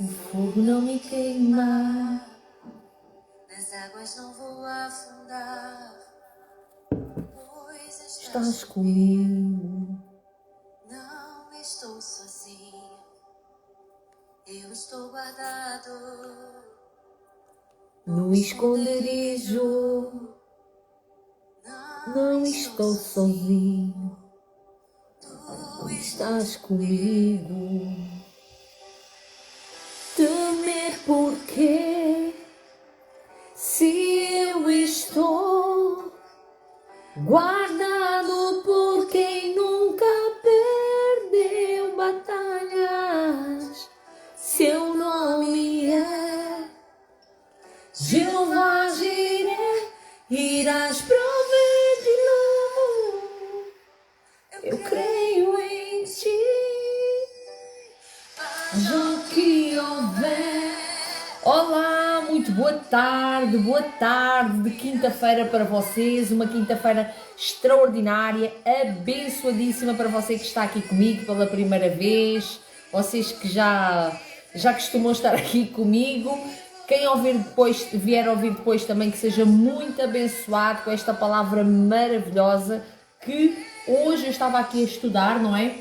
o fogo não me queima, nas águas não vou afundar, pois estás comigo. Não estou sozinho, eu estou guardado No esconderijo, não estou sozinho, Tu estás comigo. Temer porquê, se eu estou guardado por quem nunca perdeu batalhas. Seu nome é Jeová Jireh, irás prover de novo. Eu creio em ti, haja o que houver. Olá, muito boa tarde de quinta-feira para vocês, uma quinta-feira extraordinária, abençoadíssima para você que está aqui comigo pela primeira vez, vocês que já costumam estar aqui comigo, quem vier ouvir depois também, que seja muito abençoado com esta palavra maravilhosa que hoje eu estava aqui a estudar, não é?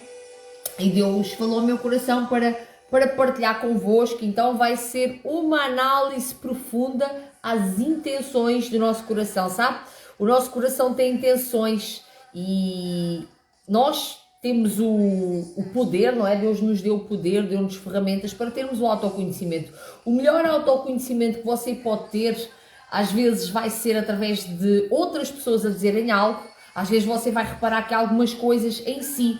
E Deus falou ao meu coração para partilhar convosco, então vai ser uma análise profunda às intenções do nosso coração, sabe? O nosso coração tem intenções e nós temos o poder, não é? Deus nos deu o poder, deu-nos ferramentas para termos o autoconhecimento. O melhor autoconhecimento que você pode ter, às vezes vai ser através de outras pessoas a dizerem algo, às vezes você vai reparar que há algumas coisas em si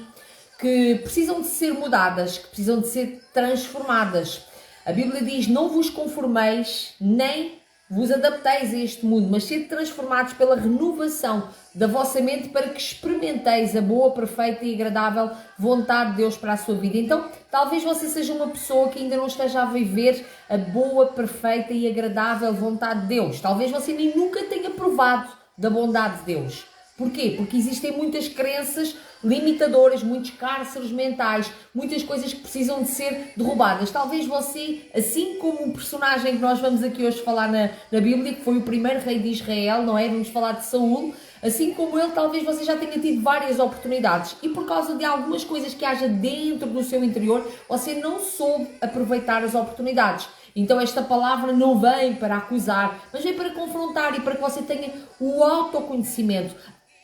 que precisam de ser mudadas, que precisam de ser transformadas. A Bíblia diz, não vos conformeis, nem vos adapteis a este mundo, mas sede transformados pela renovação da vossa mente para que experimenteis a boa, perfeita e agradável vontade de Deus para a sua vida. Então, talvez você seja uma pessoa que ainda não esteja a viver a boa, perfeita e agradável vontade de Deus. Talvez você nem nunca tenha provado da bondade de Deus. Porquê? Porque existem muitas crenças limitadoras, muitos cárceres mentais, muitas coisas que precisam de ser derrubadas. Talvez você, assim como o personagem que nós vamos aqui hoje falar na Bíblia, que foi o primeiro rei de Israel, não é? Vamos falar de Saul. Assim como ele, talvez você já tenha tido várias oportunidades e por causa de algumas coisas que haja dentro do seu interior, você não soube aproveitar as oportunidades. Então esta palavra não vem para acusar, mas vem para confrontar e para que você tenha o autoconhecimento.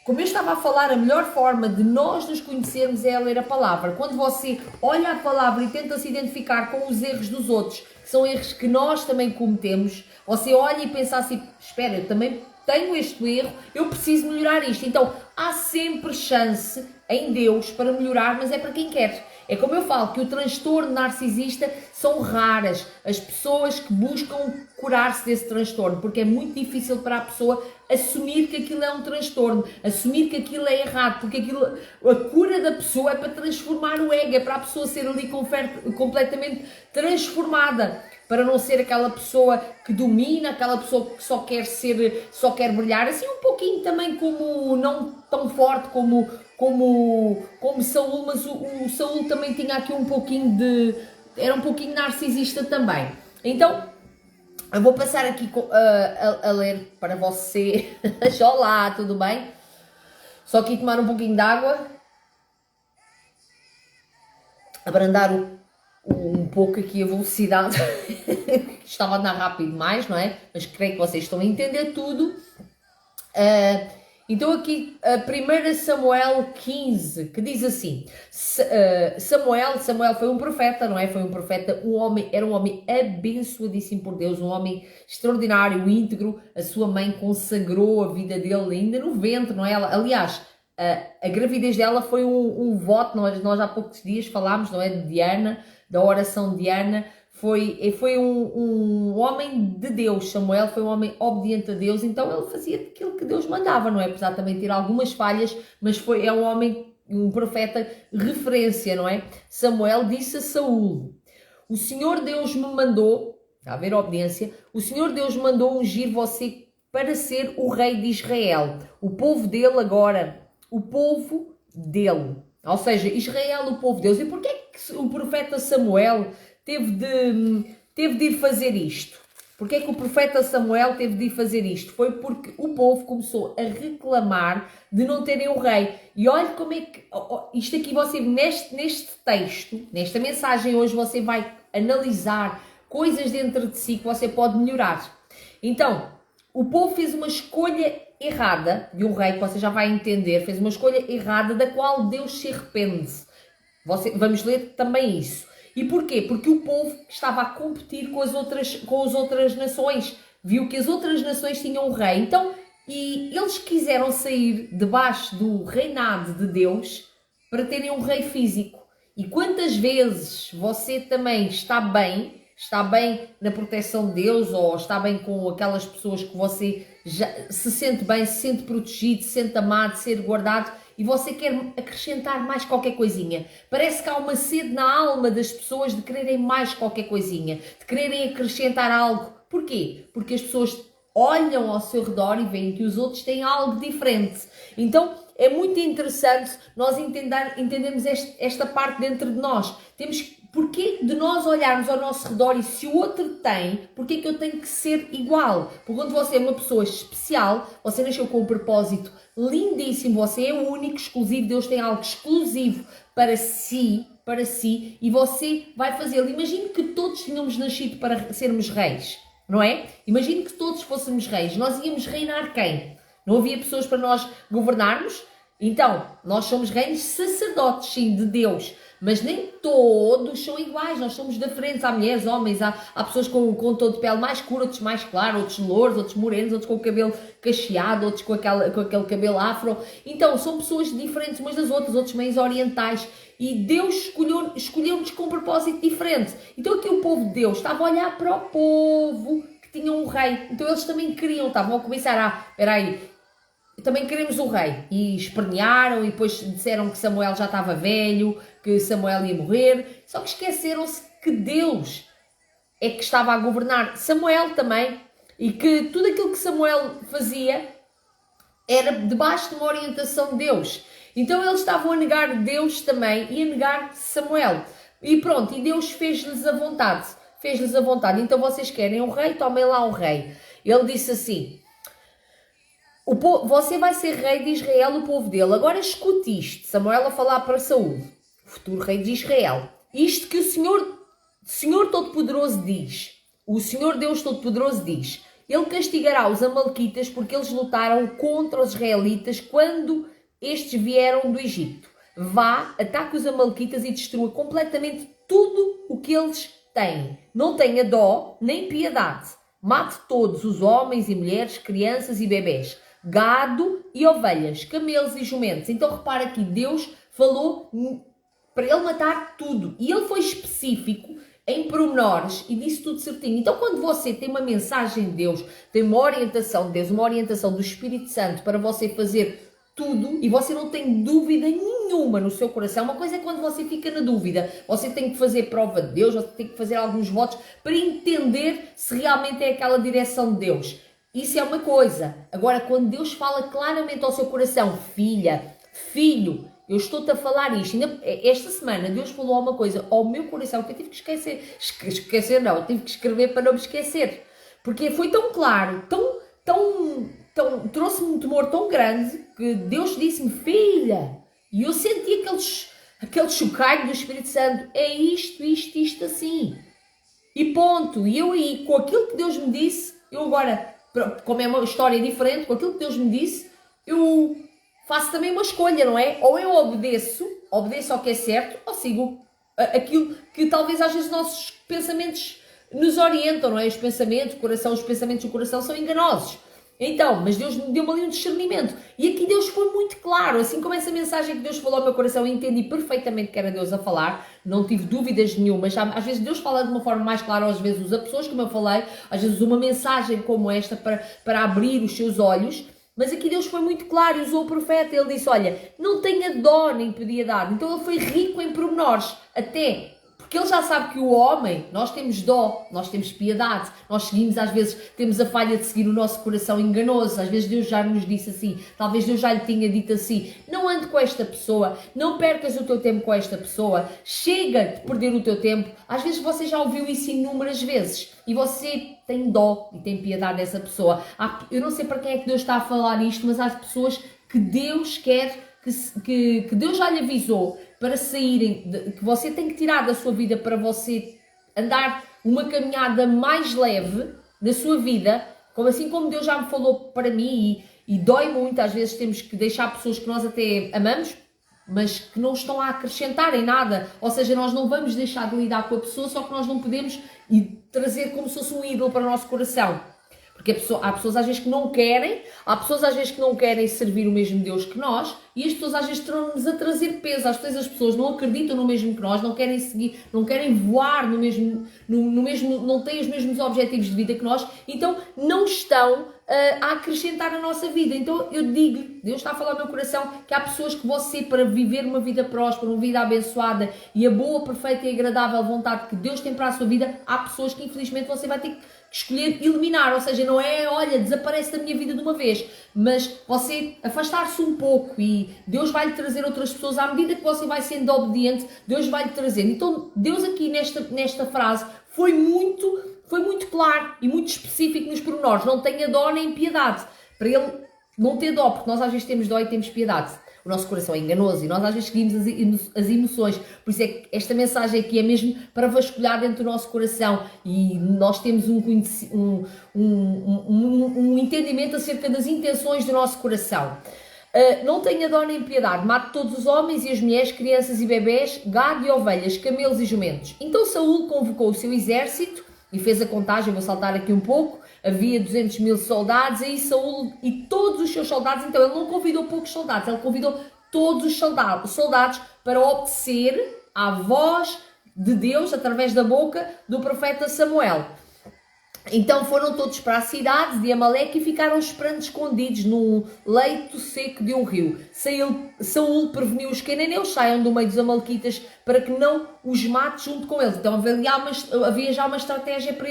Como eu estava a falar, a melhor forma de nós nos conhecermos é a ler a palavra. Quando você olha a palavra e tenta se identificar com os erros dos outros, que são erros que nós também cometemos, você olha e pensa assim, espera, eu também tenho este erro, eu preciso melhorar isto. Então, há sempre chance em Deus para melhorar, mas é para quem quer. É como eu falo, que o transtorno narcisista são raras as pessoas que buscam curar-se desse transtorno, porque é muito difícil para a pessoa assumir que aquilo é um transtorno, assumir que aquilo é errado, porque a cura da pessoa é para transformar o ego, é para a pessoa ser ali completamente transformada, para não ser aquela pessoa que domina, aquela pessoa que só quer brilhar, assim um pouquinho também como, não tão forte como Saul, mas o Saul também tinha aqui um pouquinho era um pouquinho narcisista também. Então, eu vou passar aqui a ler para você. Olá, tudo bem? Só aqui tomar um pouquinho de água, abrandar um pouco aqui a velocidade. Estava a andar rápido demais, não é? Mas creio que vocês estão a entender tudo. Então aqui, 1 Samuel 15, que diz assim, Samuel foi um profeta, não é? Foi um profeta, era um homem abençoadíssimo por Deus, um homem extraordinário, íntegro. A sua mãe consagrou a vida dele ainda no ventre, não é? Aliás, a gravidez dela foi um voto, nós há poucos dias falámos, não é? De Diana, da oração de Diana. Foi um homem de Deus. Samuel foi um homem obediente a Deus, então ele fazia aquilo que Deus mandava, não é? Apesar de também ter algumas falhas, mas é um homem, um profeta referência, não é? Samuel disse a Saul, o Senhor Deus me mandou, está a ver a obediência, o Senhor Deus me mandou ungir você para ser o rei de Israel, o povo dele agora, o povo dele, ou seja, Israel, o povo de Deus. E porquê é que o profeta Samuel teve de ir fazer isto? Porque é que o profeta Samuel teve de ir fazer isto? Foi porque o povo começou a reclamar de não terem um rei. E olha como é que... Isto aqui você, neste texto, nesta mensagem hoje, você vai analisar coisas dentro de si que você pode melhorar. Então, o povo fez uma escolha errada de um rei, que você já vai entender, fez uma escolha errada da qual Deus se arrepende. Vamos ler também isso. E porquê? Porque o povo estava a competir com as outras nações. Viu que as outras nações tinham um rei. Então, e eles quiseram sair debaixo do reinado de Deus para terem um rei físico. E quantas vezes você também está bem na proteção de Deus, ou está bem com aquelas pessoas que você já se sente bem, se sente protegido, se sente amado, ser guardado, e você quer acrescentar mais qualquer coisinha. Parece que há uma sede na alma das pessoas de quererem mais qualquer coisinha, de quererem acrescentar algo. Porquê? Porque as pessoas olham ao seu redor e veem que os outros têm algo diferente. Então é muito interessante nós entendermos esta parte dentro de nós. Porquê de nós olharmos ao nosso redor e se o outro tem, porquê que eu tenho que ser igual? Porque quando você é uma pessoa especial, você nasceu com um propósito lindíssimo, você é o único, exclusivo, Deus tem algo exclusivo para si, e você vai fazê-lo. Imagine que todos tínhamos nascido para sermos reis, não é? Imagine que todos fôssemos reis, nós íamos reinar quem? Não havia pessoas para nós governarmos? Então, nós somos reis sacerdotes, sim, de Deus. Mas nem todos são iguais, nós somos diferentes, há mulheres, homens, há pessoas com o tom de pele mais escuro, outros mais claro, outros louros, outros morenos, outros com o cabelo cacheado, outros com aquele cabelo afro. Então, são pessoas diferentes umas das outras, outros meios orientais. E Deus escolheu-nos com um propósito diferente. Então aqui o povo de Deus estava a olhar para o povo que tinha um rei. Então eles também queriam, estavam a começar espera aí, também queremos o rei. E espernearam e depois disseram que Samuel já estava velho, que Samuel ia morrer. Só que esqueceram-se que Deus é que estava a governar Samuel também. E que tudo aquilo que Samuel fazia era debaixo de uma orientação de Deus. Então eles estavam a negar Deus também e a negar Samuel. E pronto, e Deus fez-lhes a vontade. Então vocês querem um rei? Tomem lá um rei. Ele disse assim: você vai ser rei de Israel, o povo dele. Agora escute isto. Samuel a falar para Saúl, o futuro rei de Israel. Isto que o Senhor Todo-Poderoso diz. O Senhor Deus Todo-Poderoso diz: Ele castigará os amalequitas porque eles lutaram contra os israelitas quando estes vieram do Egito. Vá, ataque os amalequitas e destrua completamente tudo o que eles têm. Não tenha dó nem piedade. Mate todos os homens e mulheres, crianças e bebés, gado e ovelhas, camelos e jumentos. Então repara aqui, Deus falou para ele matar tudo. E ele foi específico em pormenores e disse tudo certinho. Então quando você tem uma mensagem de Deus, tem uma orientação de Deus, uma orientação do Espírito Santo para você fazer tudo e você não tem dúvida nenhuma no seu coração. Uma coisa é quando você fica na dúvida, você tem que fazer prova de Deus, você tem que fazer alguns votos para entender se realmente é aquela direção de Deus. Isso é uma coisa. Agora, quando Deus fala claramente ao seu coração: filha, filho, eu estou-te a falar isto. Esta semana Deus falou uma coisa ao meu coração que eu tive que tive que escrever para não me esquecer. Porque foi tão claro, trouxe-me um temor tão grande que Deus disse-me: filha, e eu senti aquele chocalho do Espírito Santo: é isto assim. E ponto. E eu aí, com aquilo que Deus me disse, eu agora, como é uma história diferente, com aquilo que Deus me disse, eu faço também uma escolha, não é? Ou eu obedeço ao que é certo, ou sigo aquilo que talvez às vezes os nossos pensamentos nos orientam, não é? Os pensamentos do coração são enganosos. Então, mas Deus me deu-me ali um discernimento. E aqui Deus foi muito claro. Assim como essa mensagem que Deus falou ao meu coração, eu entendi perfeitamente que era Deus a falar. Não tive dúvidas nenhuma. Às vezes Deus fala de uma forma mais clara, às vezes usa pessoas como eu falei, às vezes usa uma mensagem como esta para abrir os seus olhos. Mas aqui Deus foi muito claro e usou o profeta. Ele disse: olha, não tenha dó nem piedade. Então ele foi rico em pormenores. Até Porque ele já sabe que o homem, nós temos dó, nós temos piedade, nós seguimos às vezes, temos a falha de seguir o nosso coração enganoso, às vezes Deus já nos disse assim, talvez Deus já lhe tinha dito assim, não ande com esta pessoa, não percas o teu tempo com esta pessoa, chega de perder o teu tempo. Às vezes você já ouviu isso inúmeras vezes e você tem dó e tem piedade dessa pessoa. Eu não sei para quem é que Deus está a falar isto, mas há pessoas que Deus quer, que Deus já lhe avisou para saírem, que você tem que tirar da sua vida para você andar uma caminhada mais leve na sua vida, assim como Deus já me falou para mim e dói muito, às vezes temos que deixar pessoas que nós até amamos, mas que não estão a acrescentar em nada, ou seja, nós não vamos deixar de lidar com a pessoa, só que nós não podemos trazer como se fosse um ídolo para o nosso coração. Porque há pessoas às vezes que não querem, há pessoas às vezes que não querem servir o mesmo Deus que nós, e as pessoas às vezes estão-nos a trazer peso. Às vezes as pessoas não acreditam no mesmo que nós, não querem seguir, não querem voar no mesmo, não têm os mesmos objetivos de vida que nós, então não estão a acrescentar na nossa vida. Então eu digo, Deus está a falar no meu coração que há pessoas que você, para viver uma vida próspera, uma vida abençoada e a boa, perfeita e agradável vontade que Deus tem para a sua vida, há pessoas que infelizmente você vai ter que escolher eliminar, ou seja, não é, olha, desaparece da minha vida de uma vez, mas você afastar-se um pouco e Deus vai-lhe trazer outras pessoas à medida que você vai sendo obediente, Deus vai-lhe trazendo. Então Deus aqui nesta frase foi muito claro e muito específico nos pormenores, não tenha dó nem piedade, para ele não ter dó, porque nós às vezes temos dó e temos piedade. O nosso coração é enganoso e nós às vezes seguimos as emoções. Por isso é que esta mensagem aqui é mesmo para vasculhar dentro do nosso coração e nós temos um entendimento acerca das intenções do nosso coração. Não tenha dó nem piedade, mate todos os homens e as mulheres, crianças e bebés, gado e ovelhas, camelos e jumentos. Então Saúl convocou o seu exército e fez a contagem, vou saltar aqui um pouco, havia 200.000 soldados, aí Saúl e todos os seus soldados, então ele não convidou poucos soldados, ele convidou todos os soldados para obedecer à voz de Deus através da boca do profeta Samuel. Então foram todos para a cidade de Amaleque e ficaram esperando escondidos num leito seco de um rio. Saúl preveniu os cananeus, saiam do meio dos amalequitas para que não os mate junto com eles. Então havia já uma estratégia para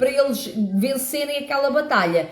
eles vencerem aquela batalha.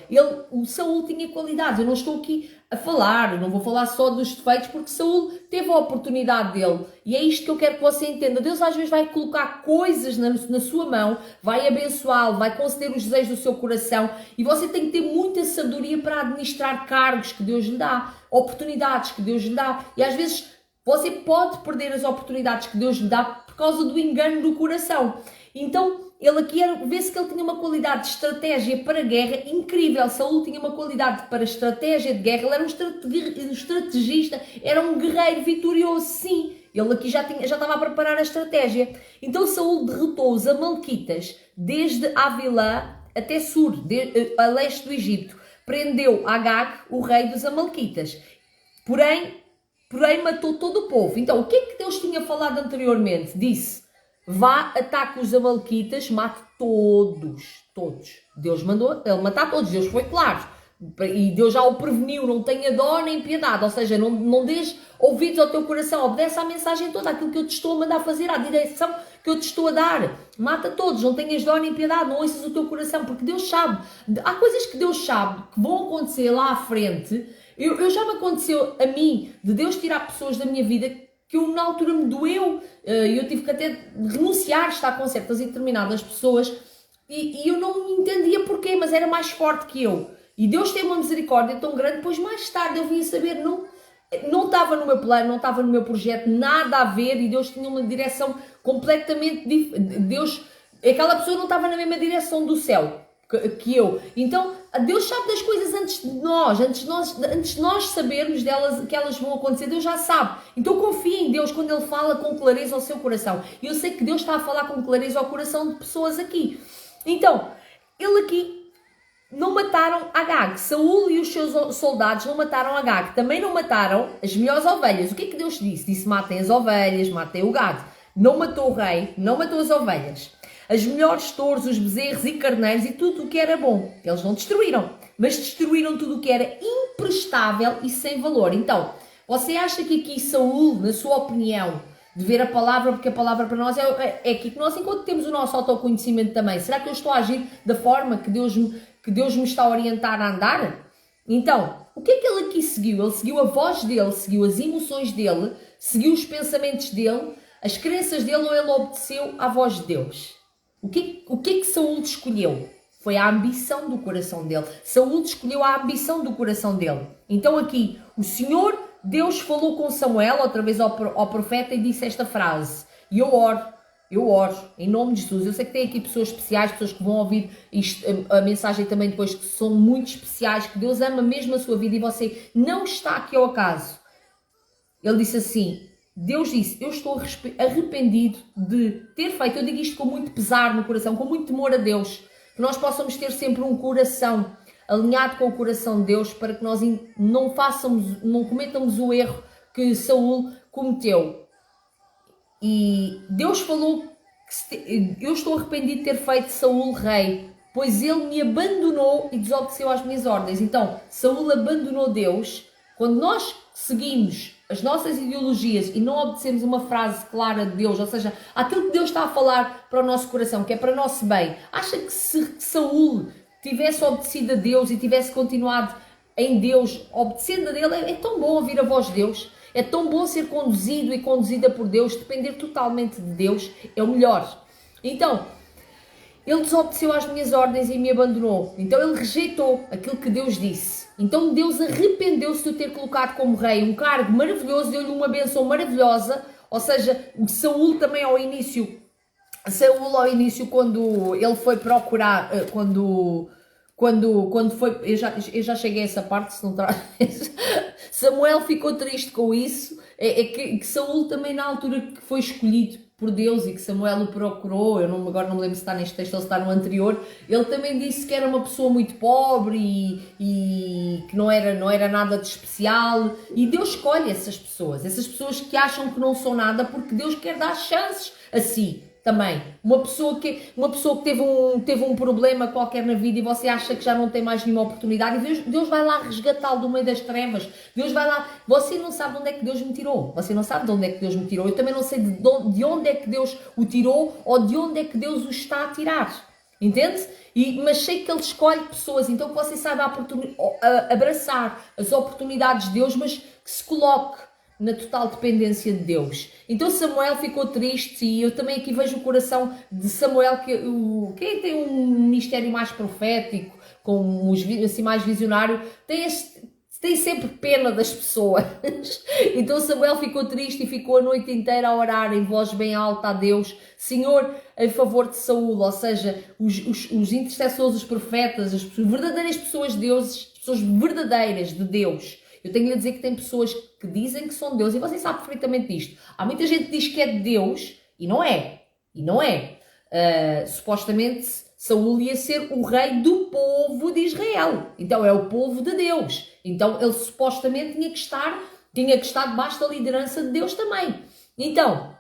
O Saúl tinha qualidades, eu não estou aqui a falar, eu não vou falar só dos defeitos, porque Saúl teve a oportunidade dele, e é isto que eu quero que você entenda. Deus às vezes vai colocar coisas na sua mão, vai abençoá-lo, vai conceder os desejos do seu coração, e você tem que ter muita sabedoria para administrar cargos que Deus lhe dá, oportunidades que Deus lhe dá, e às vezes você pode perder as oportunidades que Deus lhe dá por causa do engano do coração. Então, ele aqui vê-se que ele tinha uma qualidade de estratégia para a guerra incrível. Saúl tinha uma qualidade para a estratégia de guerra, ele era um estrategista, era um guerreiro vitorioso, sim. Ele aqui já estava a preparar a estratégia. Então Saúl derrotou os amalequitas desde Avilã até Sur, a leste do Egito. Prendeu Agag, o rei dos amalequitas. Porém matou todo o povo. Então, o que é que Deus tinha falado anteriormente? Disse: vá, ataque os amalequitas, mate todos. Deus mandou ele matar todos, Deus foi claro. E Deus já o preveniu, não tenha dó nem piedade, ou seja, não dês ouvidos ao teu coração, obedece à mensagem toda, aquilo que eu te estou a mandar fazer, à direção que eu te estou a dar. Mata todos, não tenhas dó nem piedade, não ouças o teu coração, porque Deus sabe. Há coisas que Deus sabe que vão acontecer lá à frente. Já me aconteceu a mim, de Deus tirar pessoas da minha vida que eu, na altura me doeu, eu tive que até renunciar a estar com certas e determinadas pessoas e eu não entendia porquê, mas era mais forte que eu. E Deus tem uma misericórdia tão grande, depois mais tarde eu vim a saber, não estava no meu plano, não estava no meu projeto, nada a ver, e Deus tinha uma direção completamente diferente. Aquela pessoa não estava na mesma direção do céu que eu. Então, Deus sabe das coisas antes de nós sabermos delas, que elas vão acontecer, Deus já sabe. Então confie em Deus quando Ele fala com clareza ao seu coração. E eu sei que Deus está a falar com clareza ao coração de pessoas aqui. Então, Ele aqui não mataram Agag. Saúl e os seus soldados não mataram Agag. Também não mataram as melhores ovelhas. O que é que Deus disse? Disse: matem as ovelhas, matem o gado. Não matou o rei, não matou as ovelhas. As melhores touros, os bezerros e carneiros e tudo o que era bom. Eles não destruíram, mas destruíram tudo o que era imprestável e sem valor. Então, você acha que aqui Saúl, na sua opinião, de ver a palavra, porque a palavra para nós é aqui que nós, enquanto temos o nosso autoconhecimento também, será que eu estou a agir da forma que Deus me está a orientar a andar? Então, o que é que ele aqui seguiu? Ele seguiu a voz dele, seguiu as emoções dele, seguiu os pensamentos dele, as crenças dele, ou ele obedeceu à voz de Deus? O que é que Saúl escolheu? Foi a ambição do coração dele. Saúl escolheu a ambição do coração dele. Então aqui, o Senhor, Deus falou com Samuel, outra vez ao profeta, e disse esta frase: e eu oro, em nome de Jesus. Eu sei que tem aqui pessoas especiais, pessoas que vão ouvir a mensagem também depois, que são muito especiais, que Deus ama mesmo a sua vida e você não está aqui ao acaso. Ele disse assim, Deus disse, eu estou arrependido de ter feito, eu digo isto com muito pesar no coração, com muito temor a Deus, que nós possamos ter sempre um coração alinhado com o coração de Deus, para que nós não cometamos o erro que Saúl cometeu. E Deus falou que eu estou arrependido de ter feito Saúl rei, pois ele me abandonou e desobedeceu às minhas ordens. Então, Saúl abandonou Deus. Quando nós seguimos as nossas ideologias e não obedecemos uma frase clara de Deus, ou seja, aquilo que Deus está a falar para o nosso coração, que é para o nosso bem, acha que se Saúl tivesse obedecido a Deus e tivesse continuado em Deus, obedecendo a dele, é tão bom ouvir a voz de Deus, é tão bom ser conduzido e conduzida por Deus, depender totalmente de Deus, é o melhor. Então, ele desobedeceu às minhas ordens e me abandonou. Então ele rejeitou aquilo que Deus disse. Então Deus arrependeu-se de o ter colocado como rei, um cargo maravilhoso, deu-lhe uma bênção maravilhosa. Ou seja, Saúl também ao início, quando ele foi procurar, quando foi, eu já cheguei a essa parte, se não traz. Samuel ficou triste com isso, que Saúl também na altura que foi escolhido por Deus e que Samuel o procurou, agora não me lembro se está neste texto ou se está no anterior, ele também disse que era uma pessoa muito pobre e que não era nada de especial, e Deus escolhe essas pessoas que acham que não são nada, porque Deus quer dar chances a si. Também, uma pessoa que teve um problema qualquer na vida e você acha que já não tem mais nenhuma oportunidade, e Deus vai lá resgatá-lo do meio das trevas. Deus vai lá, você não sabe de onde é que Deus me tirou, eu também não sei de onde é que Deus o tirou ou de onde é que Deus o está a tirar, entende? Mas sei que Ele escolhe pessoas, então que você saiba abraçar as oportunidades de Deus, mas que se coloque na total dependência de Deus. Então Samuel ficou triste, e eu também aqui vejo o coração de Samuel, quem tem um ministério mais profético, assim mais visionário, tem sempre pena das pessoas. Então Samuel ficou triste e ficou a noite inteira a orar em voz bem alta a Deus, Senhor, em favor de Saúl, ou seja, os intercessores, os profetas, as verdadeiras pessoas de Deus, as pessoas verdadeiras de Deus. Eu tenho a dizer que tem pessoas que dizem que são de Deus, e você sabe perfeitamente disto. Há muita gente que diz que é de Deus e não é. Supostamente Saúl ia ser o rei do povo de Israel. Então é o povo de Deus. Então ele supostamente tinha que estar debaixo da liderança de Deus também. Então,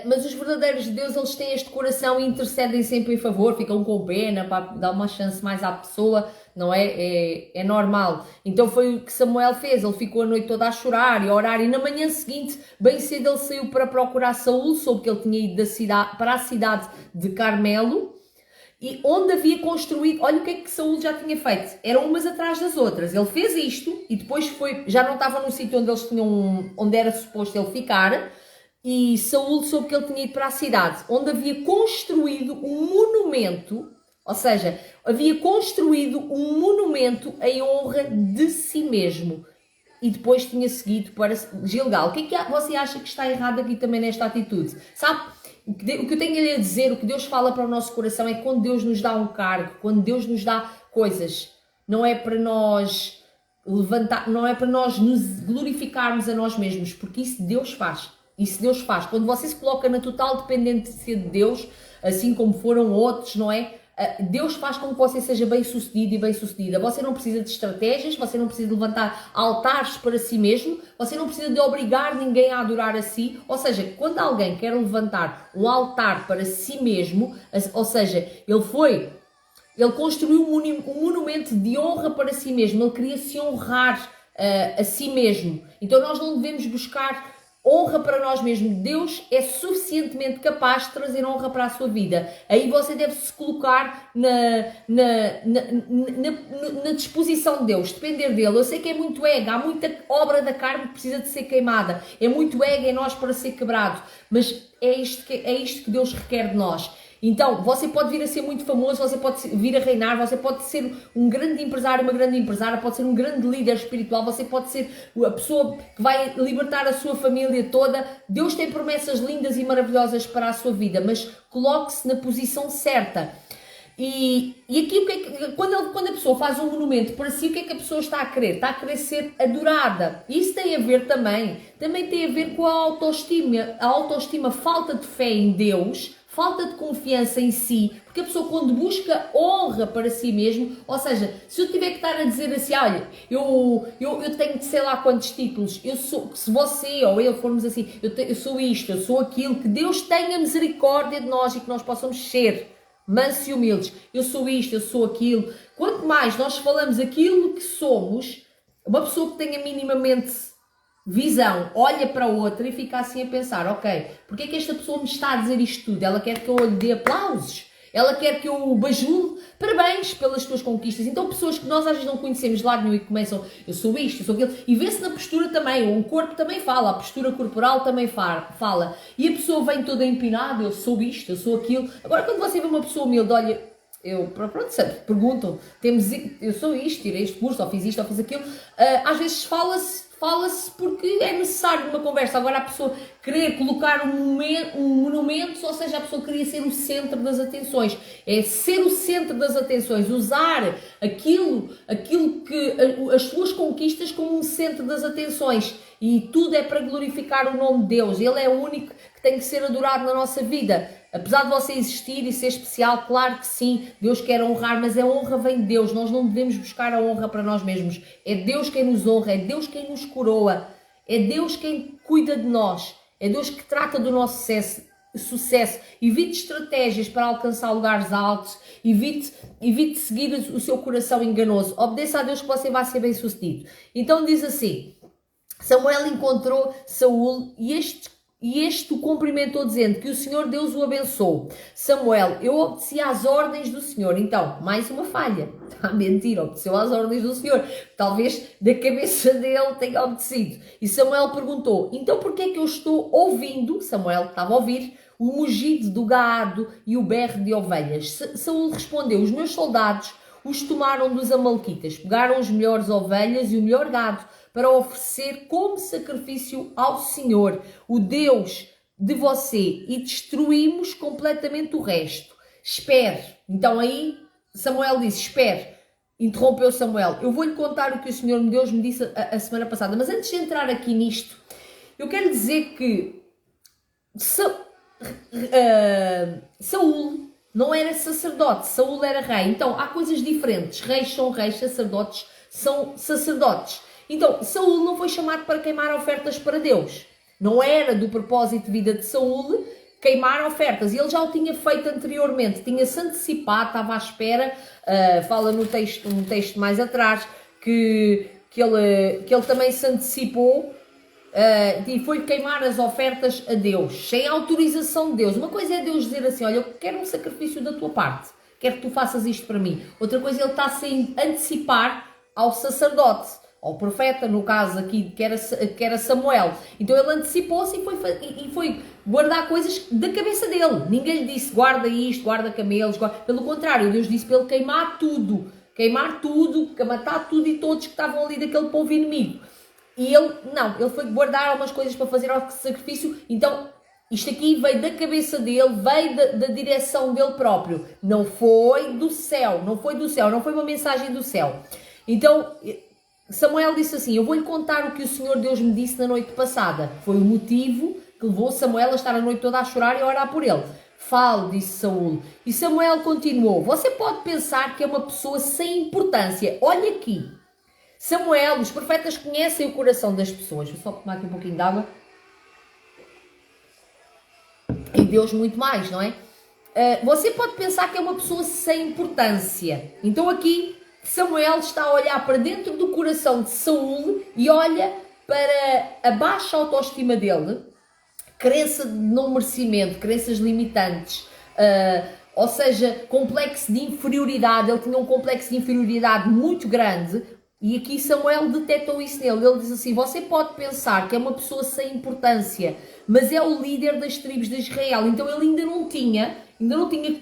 mas os verdadeiros de Deus, eles têm este coração e intercedem sempre em favor, ficam com pena para dar uma chance mais à pessoa, não é? É normal. Então foi o que Samuel fez, ele ficou a noite toda a chorar e a orar, e na manhã seguinte, bem cedo, ele saiu para procurar Saúl, soube que ele tinha ido para a cidade de Carmelo, e onde havia construído, olha o que é que Saúl já tinha feito, eram umas atrás das outras. Ele fez isto e depois já não estava no sítio onde era suposto ele ficar. E Saúl soube que ele tinha ido para a cidade, onde havia construído um monumento, ou seja, havia construído um monumento em honra de si mesmo. E depois tinha seguido para Gilgal. O que é que você acha que está errado aqui também nesta atitude? Sabe, o que eu tenho a dizer, o que Deus fala para o nosso coração é que quando Deus nos dá um cargo, quando Deus nos dá coisas, não é para nós não é para nós nos glorificarmos a nós mesmos, porque isso Deus faz. Quando você se coloca na total dependência de Deus, assim como foram outros, não é? Deus faz com que você seja bem-sucedido e bem-sucedida. Você não precisa de estratégias, você não precisa de levantar altares para si mesmo, você não precisa de obrigar ninguém a adorar a si. Ou seja, quando alguém quer levantar um altar para si mesmo, ou seja, ele construiu um monumento de honra para si mesmo, ele queria se honrar a si mesmo. Então nós não devemos buscar honra para nós mesmos. Deus é suficientemente capaz de trazer honra para a sua vida. Aí você deve se colocar na disposição de Deus, depender dele. Eu sei que é muito ego, há muita obra da carne que precisa de ser queimada, é muito ego em nós para ser quebrado, mas é isto que Deus requer de nós. Então, você pode vir a ser muito famoso, você pode vir a reinar, você pode ser um grande empresário, uma grande empresária, pode ser um grande líder espiritual, você pode ser a pessoa que vai libertar a sua família toda. Deus tem promessas lindas e maravilhosas para a sua vida, mas coloque-se na posição certa. E aqui, quando a pessoa faz um monumento para si, o que é que a pessoa está a querer? Está a querer ser adorada. Isso tem a ver também tem a ver com a autoestima, falta de fé em Deus, falta de confiança em si, porque a pessoa quando busca honra para si mesmo, ou seja, se eu tiver que estar a dizer assim, olha, eu tenho de sei lá quantos títulos, se você ou eu formos assim, eu sou isto, eu sou aquilo, que Deus tenha misericórdia de nós e que nós possamos ser mansos e humildes, eu sou isto, eu sou aquilo. Quanto mais nós falamos aquilo que somos, uma pessoa que tenha minimamente visão, olha para outra e fica assim a pensar, ok, porque é que esta pessoa me está a dizer isto tudo? Ela quer que eu lhe dê aplausos? Ela quer que eu o bajule? Parabéns pelas tuas conquistas. Então pessoas que nós às vezes não conhecemos de lado nenhum e começam, eu sou isto, eu sou aquilo, e vê-se na postura também, o corpo também fala, a postura corporal também fala, e a pessoa vem toda empinada, eu sou isto, eu sou aquilo. Agora quando você vê uma pessoa humilde, olha, pronto, sempre perguntam, eu sou isto, tirei este curso, ou fiz isto, ou fiz aquilo, às vezes fala-se porque é necessário numa conversa. Agora a pessoa querer colocar um monumento, ou seja, a pessoa queria ser o centro das atenções. É ser o centro das atenções, usar aquilo que as suas conquistas como um centro das atenções. E tudo é para glorificar o nome de Deus. Ele é o único que tem que ser adorado na nossa vida. Apesar de você existir e ser especial, claro que sim, Deus quer honrar, mas a honra vem de Deus. Nós não devemos buscar a honra para nós mesmos. É Deus quem nos honra, é Deus quem nos coroa, é Deus quem cuida de nós, é Deus que trata do nosso sucesso. Evite estratégias para alcançar lugares altos, evite seguir o seu coração enganoso. Obedeça a Deus que você vai ser bem sucedido. Então diz assim, Samuel encontrou Saul e este o cumprimentou dizendo que o Senhor Deus o abençoou. Samuel, eu obedeci às ordens do Senhor. Então, mais uma falha. Está a mentir, obedeceu às ordens do Senhor. Talvez da cabeça dele tenha obedecido. E Samuel perguntou, então porquê é que eu estou ouvindo, Samuel estava a ouvir, o mugido do gado e o berro de ovelhas? Saul respondeu, os meus soldados os tomaram dos amalequitas, pegaram as melhores ovelhas e o melhor gado, para oferecer como sacrifício ao Senhor, o Deus de você, e destruímos completamente o resto. Espere. Então aí Samuel disse, espere. Interrompeu Samuel. Eu vou-lhe contar o que o Senhor Deus me disse a semana passada. Mas antes de entrar aqui nisto, eu quero dizer que Saul não era sacerdote, Saul era rei. Então há coisas diferentes. Reis são reis, sacerdotes são sacerdotes. Então, Saul não foi chamado para queimar ofertas para Deus. Não era do propósito de vida de Saul queimar ofertas. Ele já o tinha feito anteriormente. Tinha-se antecipado, estava à espera. Fala no texto mais atrás que ele também se antecipou e foi queimar as ofertas a Deus, sem autorização de Deus. Uma coisa é Deus dizer assim, olha, eu quero um sacrifício da tua parte. Quero que tu faças isto para mim. Outra coisa é ele está a antecipar ao sacerdote, ao profeta, no caso aqui, que era Samuel. Então ele antecipou-se e foi guardar coisas da cabeça dele. Ninguém lhe disse, guarda isto, guarda camelos. Pelo contrário, Deus disse para ele queimar tudo, matar tudo e todos que estavam ali daquele povo inimigo. E ele foi guardar algumas coisas para fazer ao sacrifício. Então, isto aqui veio da cabeça dele, veio da direção dele próprio. Não foi do céu, não foi uma mensagem do céu. Então, Samuel disse assim, eu vou-lhe contar o que o Senhor Deus me disse na noite passada. Foi o motivo que levou Samuel a estar a noite toda a chorar e a orar por ele. Fale, disse Saul. E Samuel continuou, você pode pensar que é uma pessoa sem importância. Olha aqui. Samuel, os profetas conhecem o coração das pessoas. Vou só tomar aqui um pouquinho de água. E Deus muito mais, não é? Você pode pensar que é uma pessoa sem importância. Então aqui Samuel está a olhar para dentro do coração de Saul e olha para a baixa autoestima dele, crença de não merecimento, crenças limitantes, ou seja, complexo de inferioridade. Ele tinha um complexo de inferioridade muito grande, e aqui Samuel detectou isso nele. Ele diz assim: você pode pensar que é uma pessoa sem importância, mas é o líder das tribos de Israel. Então ele ainda não tinha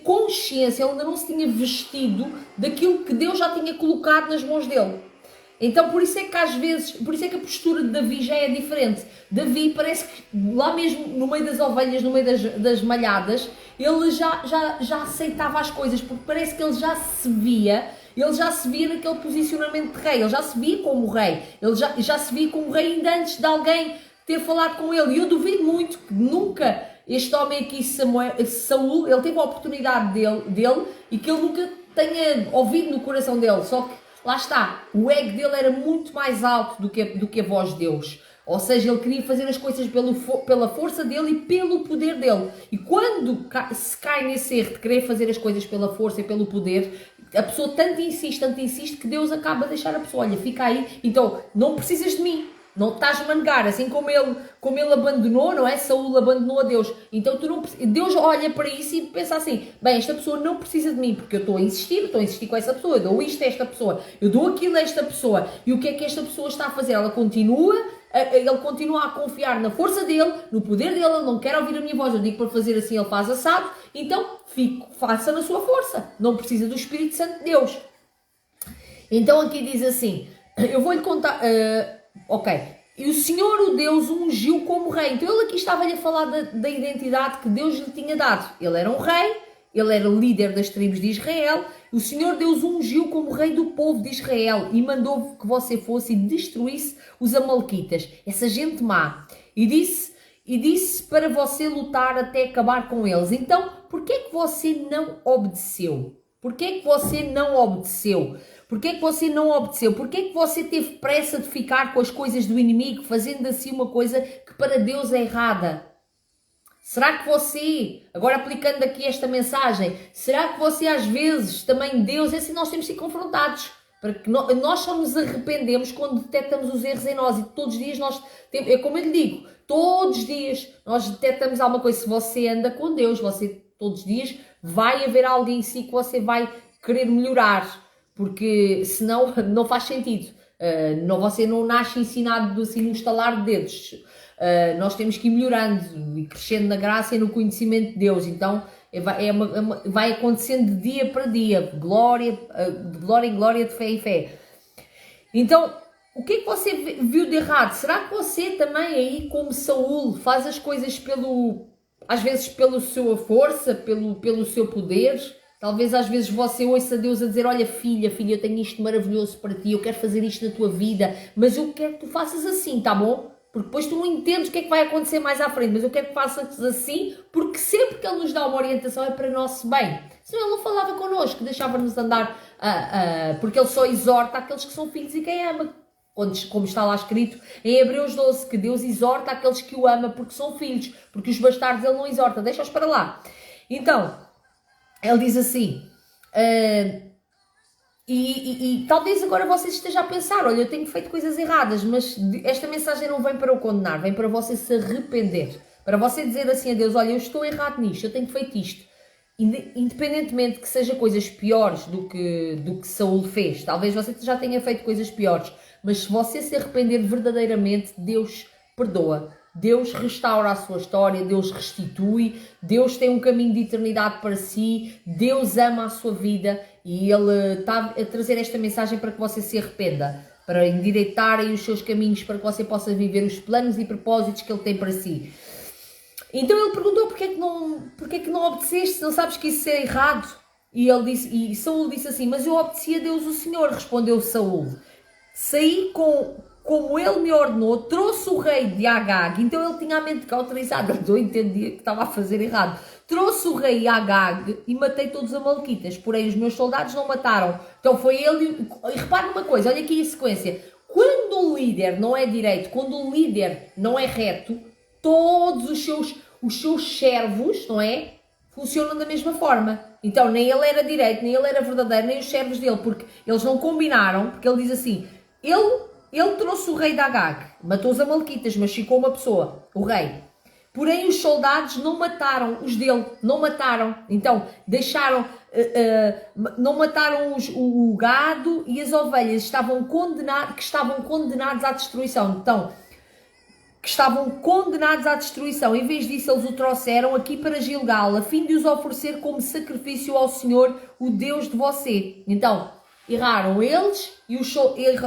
consciência, ele ainda não se tinha vestido daquilo que Deus já tinha colocado nas mãos dele. Então por isso é que às vezes, por isso é que a postura de Davi já é diferente. Davi parece que lá mesmo no meio das ovelhas, no meio das malhadas, ele já aceitava as coisas, porque parece que ele já se via naquele posicionamento de rei, ele já se via como rei, ele já se via como rei ainda antes de alguém ter falado com ele. E eu duvido muito que nunca este homem aqui, Saul, ele teve a oportunidade dele e que ele nunca tenha ouvido no coração dele. Só que lá está, o ego dele era muito mais alto do que a voz de Deus. Ou seja, ele queria fazer as coisas pela força dele e pelo poder dele. E quando se cai nesse erro de querer fazer as coisas pela força e pelo poder, a pessoa tanto insiste, que Deus acaba a deixar a pessoa: olha, fica aí, então não precisas de mim. Não estás-me a negar, assim como ele abandonou, não é? Saúl abandonou a Deus. Então Deus olha para isso e pensa assim: bem, esta pessoa não precisa de mim, porque eu estou a insistir com essa pessoa, eu dou isto a esta pessoa, eu dou aquilo a esta pessoa. E o que é que esta pessoa está a fazer? Ele continua a confiar na força dele, no poder dele. Ele não quer ouvir a minha voz, eu digo para fazer assim, ele faz assado. Então faça na sua força, não precisa do Espírito Santo de Deus. Então aqui diz assim, eu vou-lhe contar... ok, e o Senhor, o Deus, o ungiu como rei. Então ele aqui estava-lhe a falar da identidade que Deus lhe tinha dado. Ele era um rei, ele era líder das tribos de Israel. O Senhor Deus o ungiu como rei do povo de Israel e mandou que você fosse e destruísse os amalequitas, essa gente má. E disse para você lutar até acabar com eles. Então, porquê é que você não obedeceu? Porquê é que você não obedeceu? Porquê é que você não obedeceu? Porquê é que você teve pressa de ficar com as coisas do inimigo, fazendo assim uma coisa que para Deus é errada? Será que você, agora aplicando aqui esta mensagem, será que você às vezes também, Deus, é assim, nós temos de ser confrontados, para que nós só nos arrependemos quando detectamos os erros em nós, e todos os dias nós, é como eu lhe digo, todos os dias nós detectamos alguma coisa. Se você anda com Deus, você todos os dias vai haver algo em si que você vai querer melhorar, porque senão não faz sentido. Você não nasce ensinado assim no estalar de dedos. Nós temos que ir melhorando e crescendo na graça e no conhecimento de Deus. Então vai acontecendo de dia para dia, de glória em glória, de fé em fé. Então, o que é que você viu de errado? Será que você também aí, como Saúl, faz as coisas às vezes pela sua força, pelo seu poder? Talvez às vezes você ouça Deus a dizer: olha filha, eu tenho isto maravilhoso para ti, eu quero fazer isto na tua vida, mas eu quero que tu faças assim, tá bom? Porque depois tu não entendes o que é que vai acontecer mais à frente, mas eu quero que faças assim, porque sempre que Ele nos dá uma orientação é para nosso bem. Senão Ele não falava connosco, deixava-nos andar, porque Ele só exorta aqueles que são filhos e quem ama. Como está lá escrito em Hebreus 12, que Deus exorta aqueles que o ama porque são filhos, porque os bastardos Ele não exorta, deixa-os para lá. Então, Ele diz assim... E talvez agora você esteja a pensar: olha, eu tenho feito coisas erradas, mas esta mensagem não vem para o condenar, vem para você se arrepender, para você dizer assim a Deus: olha, eu estou errado nisto, eu tenho feito isto, independentemente que seja coisas piores do que Saúl fez. Talvez você já tenha feito coisas piores, mas se você se arrepender verdadeiramente, Deus perdoa. Deus restaura a sua história, Deus restitui, Deus tem um caminho de eternidade para si, Deus ama a sua vida e Ele está a trazer esta mensagem para que você se arrependa, para endireitarem os seus caminhos, para que você possa viver os planos e propósitos que Ele tem para si. Então Ele perguntou: porquê é que não obedeceste, se não sabes que isso é errado? E Saúl disse assim: mas eu obedeci a Deus o Senhor. Respondeu Saúl: saí como ele me ordenou, trouxe o rei de Agag. Então ele tinha a mente cauterizada, eu entendia que estava a fazer errado. Trouxe o rei Agag e matei todos os amalequitas, porém os meus soldados não mataram. Então foi ele. E repare numa coisa, olha aqui a sequência: quando um líder não é direito, quando um líder não é reto, todos os seus servos, não é, funcionam da mesma forma. Então nem ele era direito, nem ele era verdadeiro, nem os servos dele, porque eles não combinaram, porque ele diz assim: ele ele trouxe o rei de Agag, matou os amalequitas, mas ficou uma pessoa, o rei. Porém, os soldados não mataram os dele, não mataram. Então, deixaram, não mataram o gado e as ovelhas que estavam condenados à destruição. Então, que estavam condenados à destruição. Em vez disso, eles o trouxeram aqui para Gilgal, a fim de os oferecer como sacrifício ao Senhor, o Deus de você. Então, erraram eles,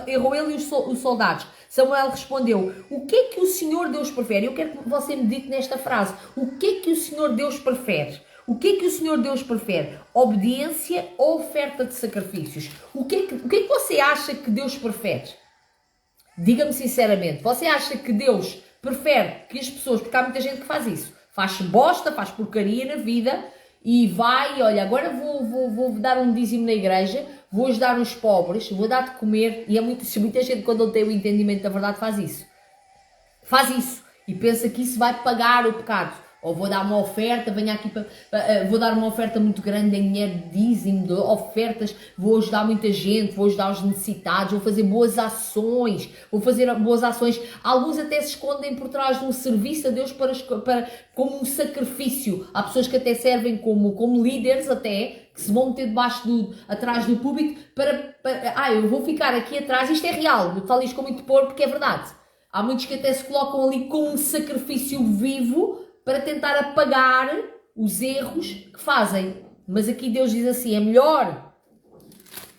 errou ele e os soldados. Samuel respondeu, o que é que o Senhor Deus prefere? Eu quero que você medite nesta frase. O que é que o Senhor Deus prefere? O que é que o Senhor Deus prefere? Obediência ou oferta de sacrifícios? O que é que você acha que Deus prefere? Diga-me sinceramente, você acha que Deus prefere que as pessoas, porque há muita gente que faz isso, faz bosta, faz porcaria na vida e vai, olha, agora vou dar um dízimo na igreja, vou ajudar os pobres, vou dar de comer, e muita gente quando não tem o entendimento da verdade faz isso e pensa que isso vai pagar o pecado. Ou vou dar uma oferta, venho aqui vou dar uma oferta muito grande em dinheiro de dízimo, de ofertas, vou ajudar muita gente, vou ajudar os necessitados, vou fazer boas ações, Alguns até se escondem por trás de um serviço a Deus como um sacrifício. Há pessoas que até servem como líderes até, que se vão meter atrás do público eu vou ficar aqui atrás, isto é real, eu falo isto com muito porco porque é verdade. Há muitos que até se colocam ali como um sacrifício vivo, para tentar apagar os erros que fazem. Mas aqui Deus diz assim, é melhor,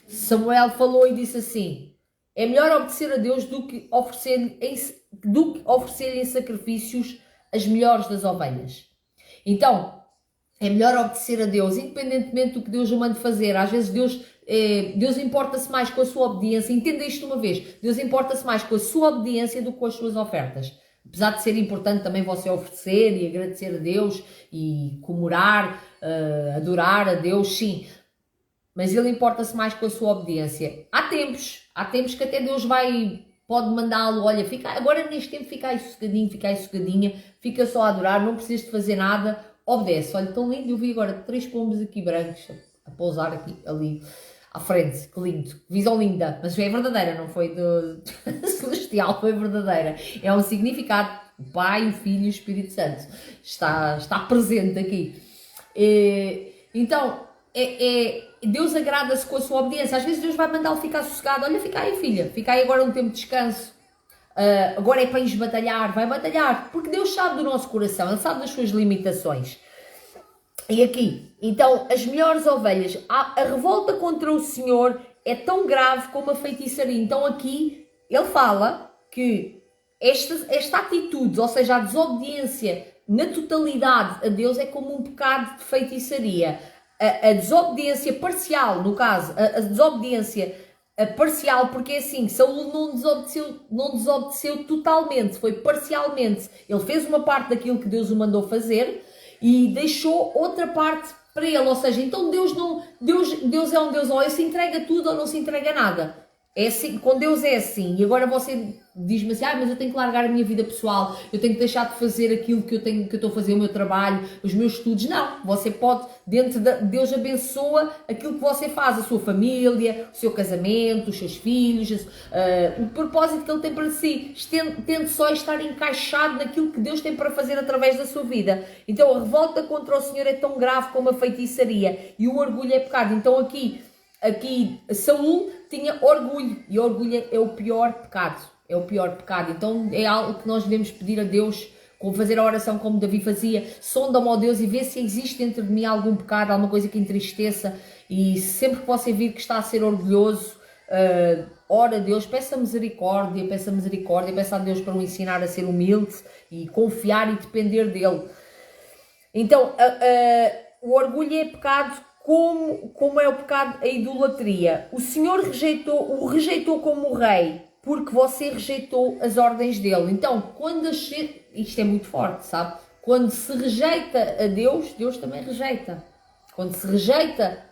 Samuel falou e disse assim, é melhor obedecer a Deus do que oferecer-lhe em sacrifícios as melhores das ovelhas. Então, é melhor obedecer a Deus, independentemente do que Deus o mande fazer. Às vezes Deus importa-se mais com a sua obediência, entenda isto uma vez, Deus importa-se mais com a sua obediência do que com as suas ofertas. Apesar de ser importante também você oferecer e agradecer a Deus e comemorar, adorar a Deus, sim. Mas Ele importa-se mais com a sua obediência. Há tempos que até Deus pode mandá-lo, olha, agora neste tempo fica aí sossegadinha, fica só a adorar, não precisas de fazer nada, obedece. Olha, tão lindo, eu vi agora 3 pombos aqui brancos a pousar aqui, ali. À frente, que lindo, visão linda, mas é verdadeira, não foi do celestial, foi verdadeira. É um significado, o Pai, o Filho e o Espírito Santo está presente aqui. Então, Deus agrada-se com a sua obediência. Às vezes Deus vai mandá-lo ficar sossegado, olha, fica aí filha, fica aí agora um tempo de descanso. Agora é para ires batalhar, vai batalhar, porque Deus sabe do nosso coração, Ele sabe das suas limitações. E aqui, então, as melhores ovelhas, a revolta contra o Senhor é tão grave como a feitiçaria. Então aqui, ele fala que esta atitude, ou seja, a desobediência na totalidade a Deus é como um pecado de feitiçaria. A desobediência parcial, no caso, a desobediência parcial, porque é assim, Saúl não desobedeceu totalmente, foi parcialmente. Ele fez uma parte daquilo que Deus o mandou fazer, e deixou outra parte para ele, ou seja, então Deus é um Deus, ou se entrega tudo ou não se entrega nada. É assim, com Deus é assim, e agora você diz-me assim, mas eu tenho que largar a minha vida pessoal, eu tenho que deixar de fazer aquilo que eu estou a fazer, o meu trabalho, os meus estudos. Não, você pode, Deus abençoa aquilo que você faz, a sua família, o seu casamento, os seus filhos, o propósito que Ele tem para si. Tente só estar encaixado naquilo que Deus tem para fazer através da sua vida. Então a revolta contra o Senhor é tão grave como a feitiçaria, e o orgulho é pecado. Então aqui Saúl tinha orgulho, e orgulho é o pior pecado. É o pior pecado. Então é algo que nós devemos pedir a Deus, como fazer a oração como Davi fazia. Sonda-me, ó Deus, e vê se existe dentro de mim algum pecado, alguma coisa que entristeça. E sempre que você vir que está a ser orgulhoso, ora a Deus, peça misericórdia, peça a Deus para o ensinar a ser humilde e confiar e depender dele. Então o orgulho é pecado. Como é o pecado, a idolatria. O Senhor o rejeitou como rei, porque você rejeitou as ordens dele. Então, isto é muito forte, sabe? Quando se rejeita a Deus, Deus também rejeita. Quando se rejeita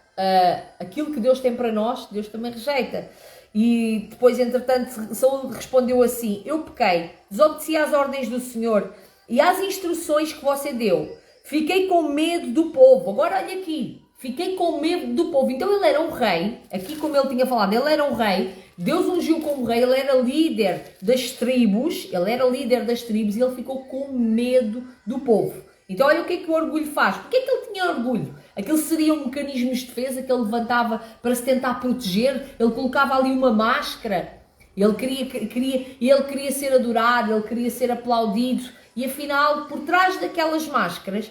aquilo que Deus tem para nós, Deus também rejeita. E depois, entretanto, Saúl respondeu assim, eu pequei, desobedeci às ordens do Senhor e às instruções que você deu. Fiquei com medo do povo. Agora olha aqui. fiquei com medo do povo. Então ele era um rei, aqui como ele tinha falado, ele era um rei, Deus ungiu como rei, ele era líder das tribos, e ele ficou com medo do povo. Então olha o que é que o orgulho faz. Porquê é que ele tinha orgulho? Aquilo seria um mecanismo de defesa que ele levantava para se tentar proteger, ele colocava ali uma máscara, ele queria ser adorado, ele queria ser aplaudido, e afinal, por trás daquelas máscaras,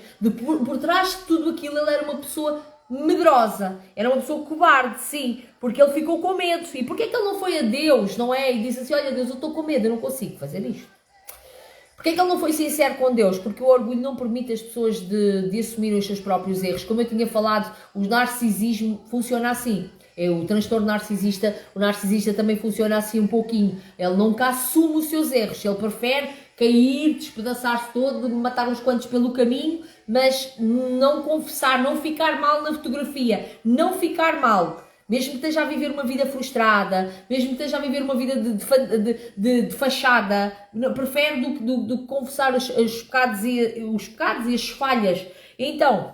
por trás de tudo aquilo, ele era uma pessoa medrosa, era uma pessoa cobarde, sim, porque ele ficou com medo. E porquê é que ele não foi a Deus, não é? E disse assim, olha Deus, eu estou com medo, eu não consigo fazer isto. Porquê é que ele não foi sincero com Deus? Porque o orgulho não permite as pessoas de assumirem os seus próprios erros. Como eu tinha falado, o narcisismo funciona assim. O transtorno narcisista, o narcisista também funciona assim um pouquinho. Ele nunca assume os seus erros, ele prefere cair, despedaçar-se todo, matar uns quantos pelo caminho, mas não confessar, não ficar mal na fotografia, não ficar mal. Mesmo que esteja a viver uma vida frustrada, mesmo que esteja a viver uma vida de fachada, prefere do que confessar os pecados e as falhas. Então,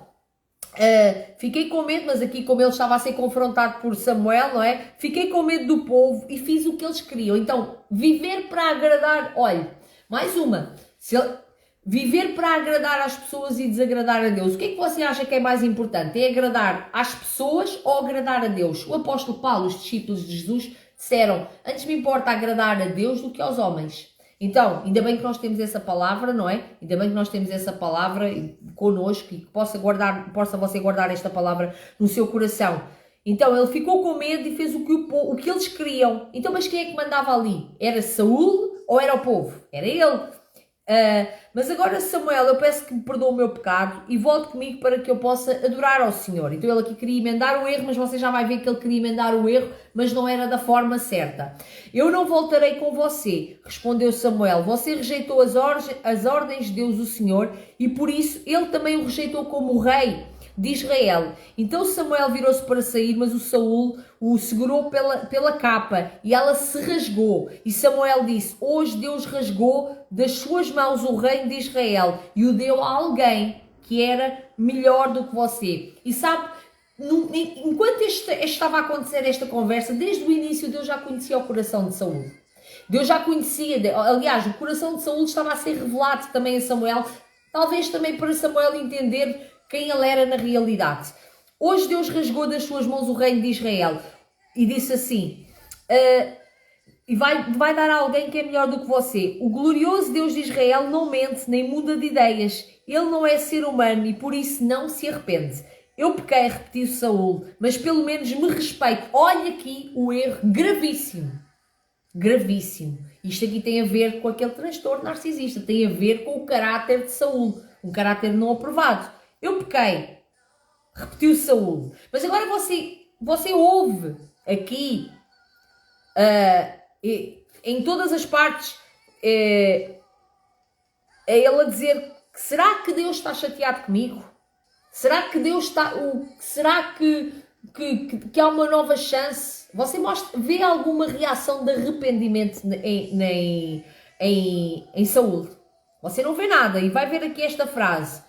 fiquei com medo, mas aqui como ele estava a ser confrontado por Samuel, não é? Fiquei com medo do povo e fiz o que eles queriam. Então, viver para agradar, olha, mais uma, viver para agradar às pessoas e desagradar a Deus. O que é que você acha que é mais importante? É agradar às pessoas ou agradar a Deus? O apóstolo Paulo, os discípulos de Jesus, disseram, antes me importa agradar a Deus do que aos homens. Então, ainda bem que nós temos essa palavra, não é? Ainda bem que nós temos essa palavra connosco e que possa você guardar esta palavra no seu coração. Então, ele ficou com medo e fez o que eles queriam. Então, mas quem é que mandava ali? Era Saúl ou era o povo? Era ele. Mas agora, Samuel, eu peço que me perdoe o meu pecado e volte comigo para que eu possa adorar ao Senhor. Então ele aqui queria emendar o erro, mas você já vai ver que ele queria emendar o erro, mas não era da forma certa. Eu não voltarei com você, respondeu Samuel. Você rejeitou as ordens de Deus o Senhor e por isso ele também o rejeitou como rei de Israel. Então Samuel virou-se para sair, mas o Saúl o segurou pela capa e ela se rasgou. E Samuel disse, hoje Deus rasgou das suas mãos o reino de Israel e o deu a alguém que era melhor do que você. E sabe, enquanto estava a acontecer esta conversa, desde o início Deus já conhecia o coração de Saúl. Deus já conhecia, aliás, o coração de Saúl estava a ser revelado também a Samuel, talvez também para Samuel entender quem ele era na realidade. Hoje Deus rasgou das suas mãos o reino de Israel e disse assim, e vai dar a alguém que é melhor do que você. O glorioso Deus de Israel não mente nem muda de ideias. Ele não é ser humano e por isso não se arrepende. Eu pequei, repetiu Saúl, mas pelo menos me respeito. Olha aqui o erro gravíssimo. Gravíssimo. Isto aqui tem a ver com aquele transtorno narcisista. Tem a ver com o caráter de Saúl. Um caráter não aprovado. Eu pequei, repetiu Saúl. Mas agora você ouve aqui, em todas as partes, é ele a dizer, será que Deus está chateado comigo? Será que Deus está... será que há uma nova chance? Você vê alguma reação de arrependimento em Saúl? Você não vê nada. E vai ver aqui esta frase.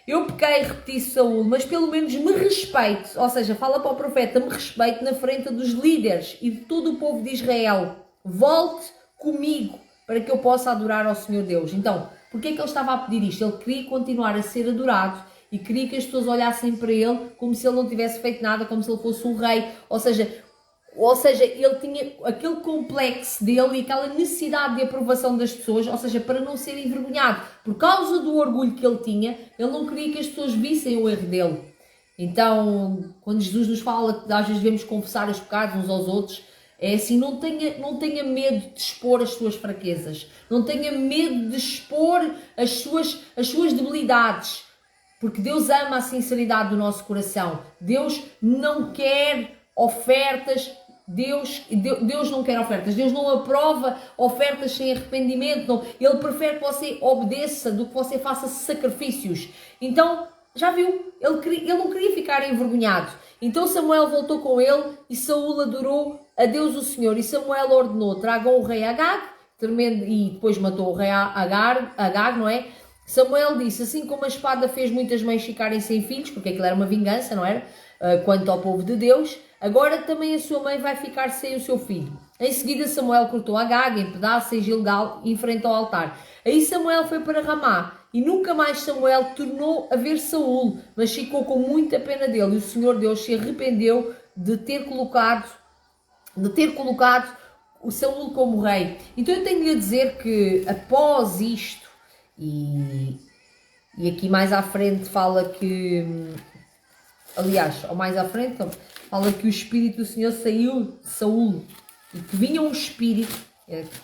Eu pequei, repeti Saúl, mas pelo menos me respeito, ou seja, fala para o profeta, me respeito na frente dos líderes e de todo o povo de Israel. Volte comigo para que eu possa adorar ao Senhor Deus. Então, porquê é que ele estava a pedir isto? Ele queria continuar a ser adorado e queria que as pessoas olhassem para ele como se ele não tivesse feito nada, como se ele fosse um rei. Ou seja, ele tinha aquele complexo dele e aquela necessidade de aprovação das pessoas, ou seja, para não ser envergonhado. Por causa do orgulho que ele tinha, ele não queria que as pessoas vissem o erro dele. Então, quando Jesus nos fala que às vezes devemos confessar os pecados uns aos outros, é assim, não tenha medo de expor as suas fraquezas. Não tenha medo de expor as suas debilidades. Porque Deus ama a sinceridade do nosso coração. Deus não quer ofertas, Deus não quer ofertas, Deus não aprova ofertas sem arrependimento, não. Ele prefere que você obedeça do que você faça sacrifícios. Então, já viu, ele não queria ficar envergonhado. Então Samuel voltou com ele e Saúl adorou a Deus o Senhor. E Samuel ordenou, tragam o rei Agag, e depois matou o rei Agag, não é? Samuel disse, assim como a espada fez muitas mães ficarem sem filhos, porque aquilo era uma vingança, não era? quanto ao povo de Deus. Agora também a sua mãe vai ficar sem o seu filho. Em seguida Samuel cortou Agag em pedaços em Gilgal e em frente ao altar. Aí Samuel foi para Ramá e nunca mais Samuel tornou a ver Saul, mas ficou com muita pena dele. E o Senhor Deus se arrependeu de ter colocado o Saul como rei. Então eu tenho de lhe dizer que após isto, e aqui mais à frente fala que, aliás, ou mais à frente, fala que o Espírito do Senhor saiu de Saul e que vinha um Espírito,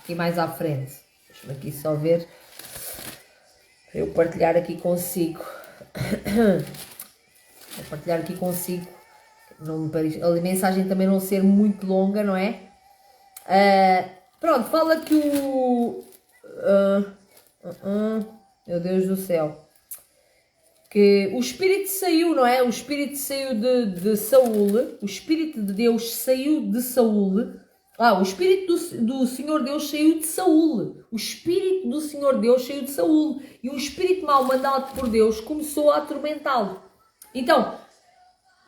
aqui mais à frente, deixa-me aqui só ver, para eu partilhar aqui consigo, a mensagem também não ser muito longa, não é? Pronto, fala que meu Deus do céu, que o Espírito saiu, não é? O Espírito saiu de Saul, o Espírito de Deus saiu de Saul. O Espírito do Senhor Deus saiu de Saul. O Espírito do Senhor Deus saiu de Saul. E um espírito mau mandado por Deus começou a atormentá-lo. Então,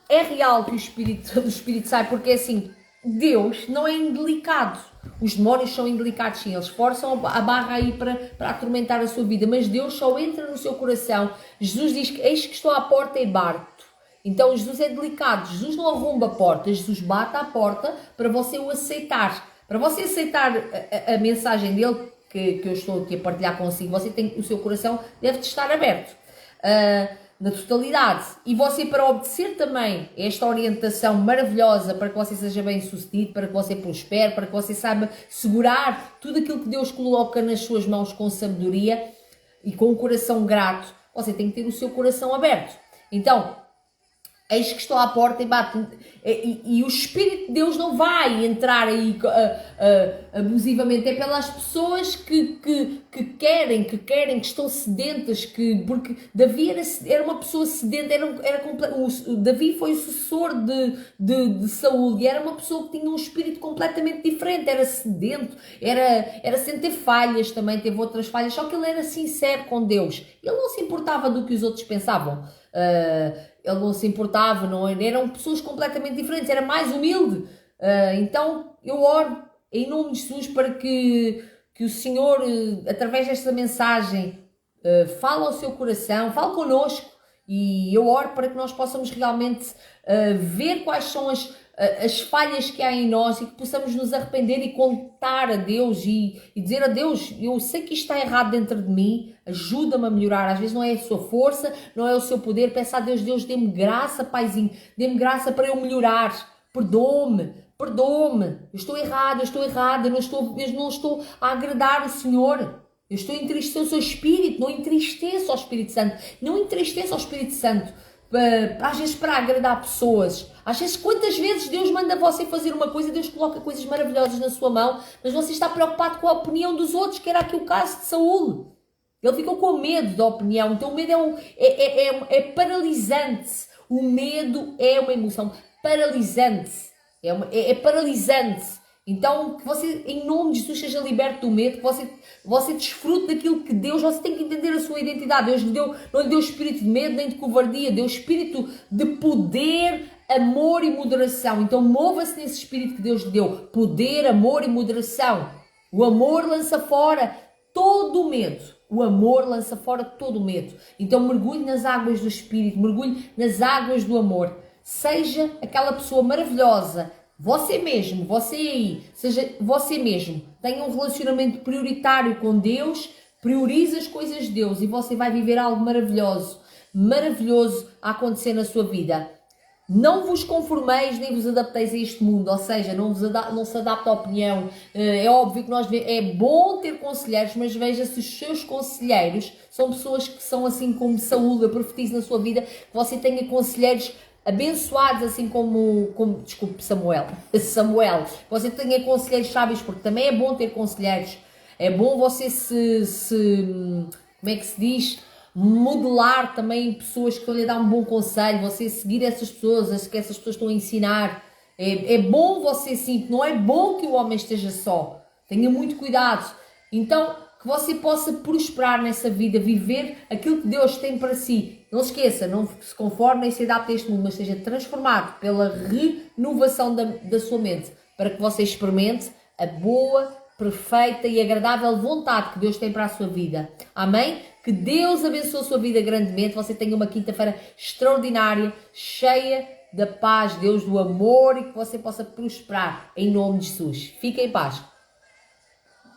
é real que o Espírito sai, porque é assim, Deus não é indelicado. Os demónios são indelicados, sim, eles forçam a barra aí para atormentar a sua vida, mas Deus só entra no seu coração. Jesus diz que eis que estou à porta e bato. Então Jesus é delicado, Jesus não arromba a porta, Jesus bate à porta para você o aceitar. Para você aceitar a mensagem dele, que eu estou aqui a partilhar consigo, você tem, o seu coração deve estar aberto. Na totalidade, e você para obedecer também esta orientação maravilhosa para que você seja bem sucedido, para que você prospere, para que você saiba segurar tudo aquilo que Deus coloca nas suas mãos com sabedoria e com um coração grato, você tem que ter o seu coração aberto. Então, eis que estou à porta e bato. E o Espírito de Deus não vai entrar aí abusivamente. É pelas pessoas que querem, que estão sedentas. Porque Davi era uma pessoa sedenta. Davi foi o sucessor de Saul. E era uma pessoa que tinha um espírito completamente diferente. Era sedento. Era sem ter falhas também. Teve outras falhas. Só que ele era sincero com Deus. Ele não se importava do que os outros pensavam. Ele não se importava, não eram pessoas completamente diferentes, era mais humilde. Então eu oro em nome de Jesus para que o Senhor, através desta mensagem, fale ao seu coração, fale connosco, e eu oro para que nós possamos realmente ver quais são as falhas que há em nós e que possamos nos arrepender e contar a Deus e dizer a Deus, eu sei que isto está errado dentro de mim, ajuda-me a melhorar. Às vezes não é a sua força, não é o seu poder. Peça a Deus, Deus dê-me graça, Paizinho, dê-me graça para eu melhorar, perdoa-me, eu estou errado, eu não estou a agradar o Senhor. Eu estou a entristecer o seu Espírito, não entristeça o Espírito Santo, às vezes para agradar pessoas. Às vezes, quantas vezes Deus manda você fazer uma coisa, Deus coloca coisas maravilhosas na sua mão, mas você está preocupado com a opinião dos outros, que era aqui o caso de Saul. Ele ficou com medo da opinião, então o medo é paralisante. O medo é uma emoção paralisante, é paralisante. Então, que você, em nome de Jesus, seja liberto do medo, que você desfrute daquilo que Deus, você tem que entender a sua identidade. Deus não lhe deu espírito de medo nem de covardia, deu espírito de poder, amor e moderação. Então, mova-se nesse espírito que Deus lhe deu, poder, amor e moderação. O amor lança fora todo o medo. O amor lança fora todo o medo. Então, mergulhe nas águas do Espírito, mergulhe nas águas do amor. Seja aquela pessoa maravilhosa. Você mesmo, você aí, seja você mesmo, tenha um relacionamento prioritário com Deus, priorize as coisas de Deus e você vai viver algo maravilhoso a acontecer na sua vida. Não vos conformeis nem vos adapteis a este mundo, ou seja, não se adapta à opinião. É óbvio que é bom ter conselheiros, mas veja se os seus conselheiros são pessoas que são assim como Saúl. Eu profetizo na sua vida que você tenha conselheiros abençoados, assim como desculpe, Samuel, você tenha conselheiros sábios, porque também é bom ter conselheiros, é bom você como é que se diz, modelar também pessoas que lhe dão um bom conselho, você seguir essas pessoas, que essas pessoas estão a ensinar, é bom você sim, não é bom que o homem esteja só, tenha muito cuidado. Então, que você possa prosperar nessa vida, viver aquilo que Deus tem para si. Não se esqueça, não se conforme nem se adapte a este mundo, mas seja transformado pela renovação da sua mente, para que você experimente a boa, perfeita e agradável vontade que Deus tem para a sua vida. Amém? Que Deus abençoe a sua vida grandemente. Você tenha uma quinta-feira extraordinária, cheia da paz de Deus, do amor, e que você possa prosperar em nome de Jesus. Fique em paz.